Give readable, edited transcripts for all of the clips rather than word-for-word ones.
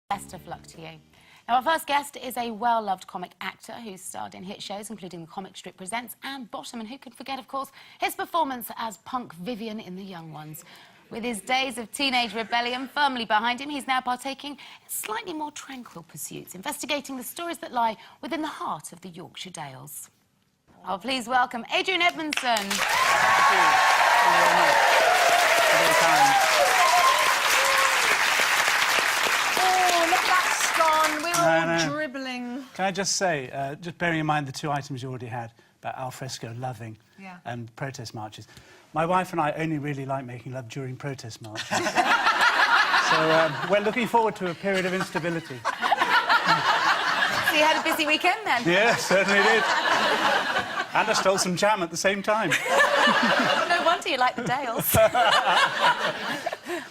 Best of luck to you. Now, our first guest is a well-loved comic actor who's starred in hit shows, including The Comic Strip Presents and Bottom, and who could forget, of course, his performance as Punk Vivian in The Young Ones. With his days of teenage rebellion firmly behind him, he's now partaking in slightly more tranquil pursuits, investigating the stories that lie within the heart of the Yorkshire Dales. Oh, please welcome Adrian Edmondson. Thank you. Thank you very much. Very kind. We were all dribbling. Can I just say, just bearing in mind the two items you already had about alfresco loving and protest marches, my wife and I only really like making love during protest marches. So we're looking forward to a period of instability. So you had a busy weekend then? Yeah, certainly did. And I stole some jam at the same time. No wonder you like the Dales.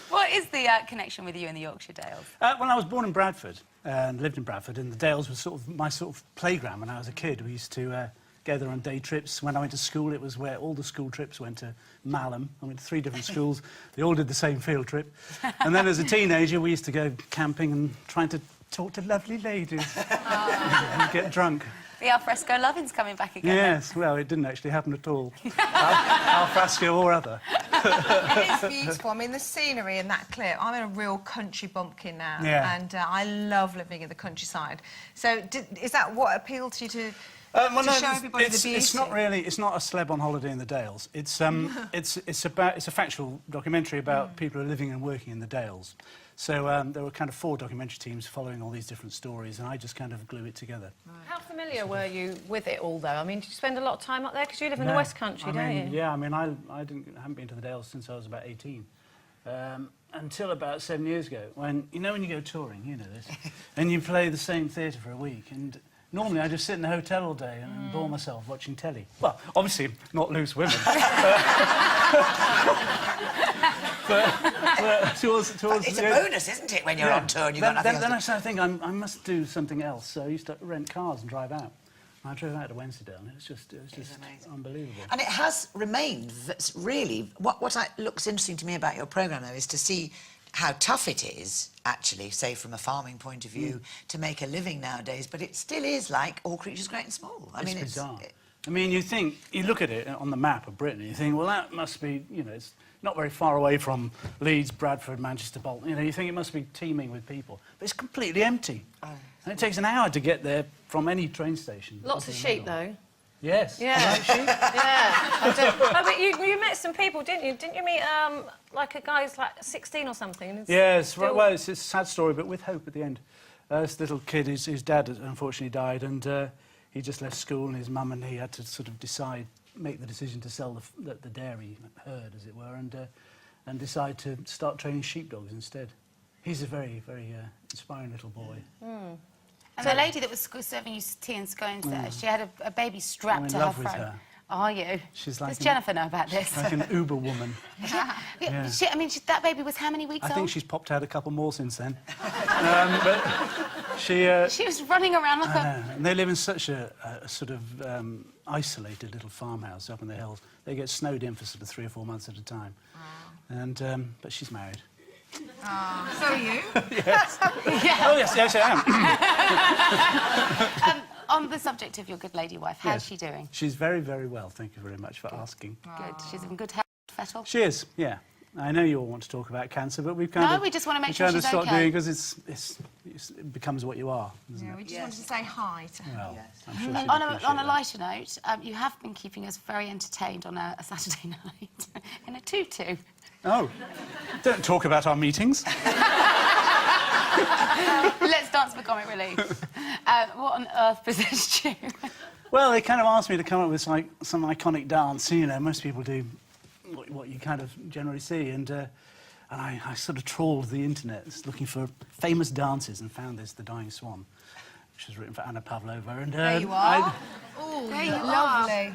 What is the connection with you and the Yorkshire Dales? Well, I was born in Bradford and lived in Bradford, and the Dales was sort of my playground when I was a kid. We used to go there on day trips. When I went to school, it was where all the school trips went to Malham. I went to 3 different schools. They all did the same field trip. And then as a teenager, we used to go camping and trying to talk to lovely ladies and get drunk. The alfresco loving's coming back again. Yes, well, it didn't actually happen at all. Alfresco or other. It is beautiful. I mean, the scenery in that clip. I'm in a real country bumpkin now, and I love living in the countryside. So, is that what appealed to you to show everybody the beauty? It's not really. It's not a celeb on holiday in the Dales. It's it's a factual documentary about people who are living and working in the Dales. So there were kind of 4 documentary teams following all these different stories, and I just kind of glue it together. Right. How familiar were you with it all, though? I mean, did you spend a lot of time up there? Because you live in the West Country, don't you? Yeah, I mean, I haven't been to the Dales since I was about 18. Until about 7 years ago, when you go touring, you know this, and you play the same theatre for a week, and normally I just sit in the hotel all day and bore myself watching telly. Well, obviously not loose women. But towards it's a bonus, isn't it, when you're on tour and you've got nothing else Then I started thinking, I must do something else. So I used to rent cars and drive out. And I drove out to Wensleydale, and it was just unbelievable. And it has remained, really, what looks interesting to me about your programme, though, is to see how tough it is, actually, say, from a farming point of view, to make a living nowadays, but it still is like All Creatures Great and Small. It's bizarre. I mean, you look at it on the map of Britain, and you think, well, that must be, it's not very far away from Leeds, Bradford, Manchester, Bolton. You think it must be teeming with people. But it's completely empty. Oh. And it takes an hour to get there from any train station. Lots of sheep, though. Yes. Yeah. Like sheep? Yeah. But you met some people, didn't you? Didn't you meet, like, a guy who's, like, 16 or something? Yes. Well, it's a sad story, but with hope at the end. This little kid, his dad unfortunately died, and he just left school, and his mum and he had to sort of make the decision to sell the dairy herd, as it were, and decide to start training sheepdogs instead. He's a very, very inspiring little boy. Mm. And the lady that was serving you tea and scones there, she had a baby strapped to her throat. With her. Are you? She's like Does Jennifer know about this? Like an Uber woman. I mean, that baby was how many weeks old? I think she's popped out a couple more since then. But she was running around like and they live in such a sort of isolated little farmhouse up in the hills. They get snowed in for sort of 3 or 4 months at a time. Wow. And but she's married. Oh, so are you? Yes. Yeah. Oh, yes, I am. On the subject of your good lady wife, how's she doing? She's very, very well. Thank you very much for asking. Good. She's in good health, Fettle? She is, yeah. I know you all want to talk about cancer, but we've kind of... No, we just want to make sure she's okay. stop doing because it becomes what you are, isn't it? We just wanted to say hi to her. Well, I'm sure she'd on a lighter note, you have been keeping us very entertained on a Saturday night in a tutu. Oh, don't talk about our meetings. Let's dance for comic relief. What on earth possessed you? Well, they kind of asked me to come up with some iconic dance. Most people do what you kind of generally see, and I sort of trawled the internet looking for famous dances and found this, The Dying Swan, which was written for Anna Pavlova. And there you are. Oh, there you are. Lovely.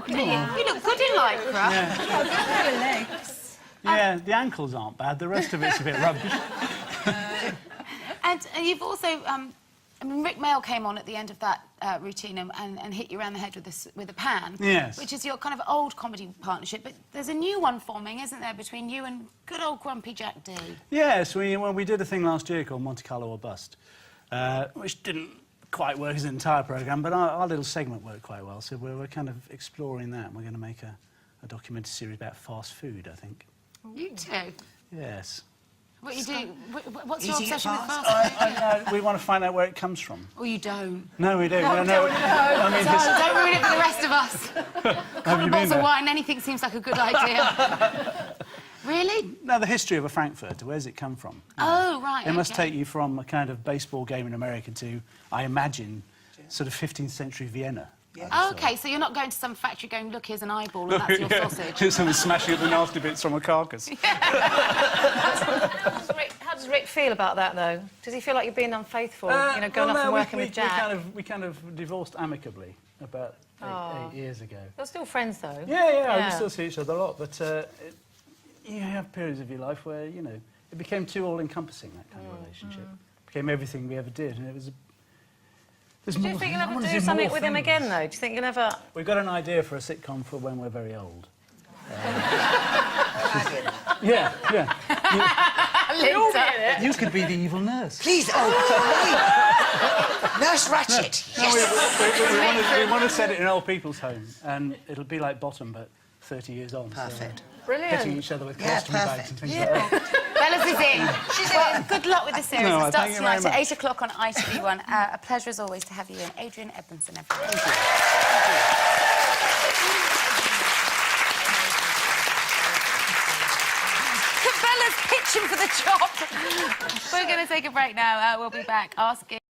You look good in lycra. Yeah. Look at your legs. Yeah, the ankles aren't bad. The rest of it's a bit rubbish. And you've also I mean, Rick Mail came on at the end of that routine and hit you around the head with a pan. Yes. Which is your kind of old comedy partnership. But there's a new one forming, isn't there, between you and good old grumpy Jack D? Yes, we did a thing last year called Monte Carlo or Bust, which didn't quite work as an entire programme, but our little segment worked quite well. So we're kind of exploring that. We're going to make a documentary series about fast food, I think. You too? Yes. What you do? What's your Eating it obsession with fast? fast food? We want to find out where it comes from. Or you don't? No, we don't. No, no. I mean, Don't ruin it for the rest of us. Couple of bottles of wine, anything seems like a good idea. Really? No, the history of a Frankfurter, where's it come from? Oh, right, It must okay. take you from a kind of baseball game in America to, I imagine, sort of 15th century Vienna. Yeah. OK, so you're not going to some factory going, look, here's an eyeball and that's your sausage. Someone smashing up the nasty bits from a carcass. How does Rick feel about that, though? Does he feel like you're being unfaithful, going off and working with Jack? We kind of divorced amicably about 8 years ago. You're still friends, though. Yeah, we still see each other a lot, but you have periods of your life where, it became too all-encompassing, that kind of relationship. It became everything we ever did, and it was... Do you think you'll ever do something with him again, though? Do you think you'll ever... We've got an idea for a sitcom for when we're very old. Yeah. You could be the evil nurse. Please, Nurse Ratchet. Yes. We want to set it in an old people's home, and it'll be like Bottom, but 30 years on. Perfect. So, Brilliant. hitting each other with colostomy bags and things like that. Bella's is in. She's in. Good luck with the series. No, It starts thank you very tonight at much. 8 o'clock on ITV1. A pleasure, as always, to have you in. Adrian Edmondson, everyone. Bella's pitching for the job. We're going to take a break now. We'll be back asking...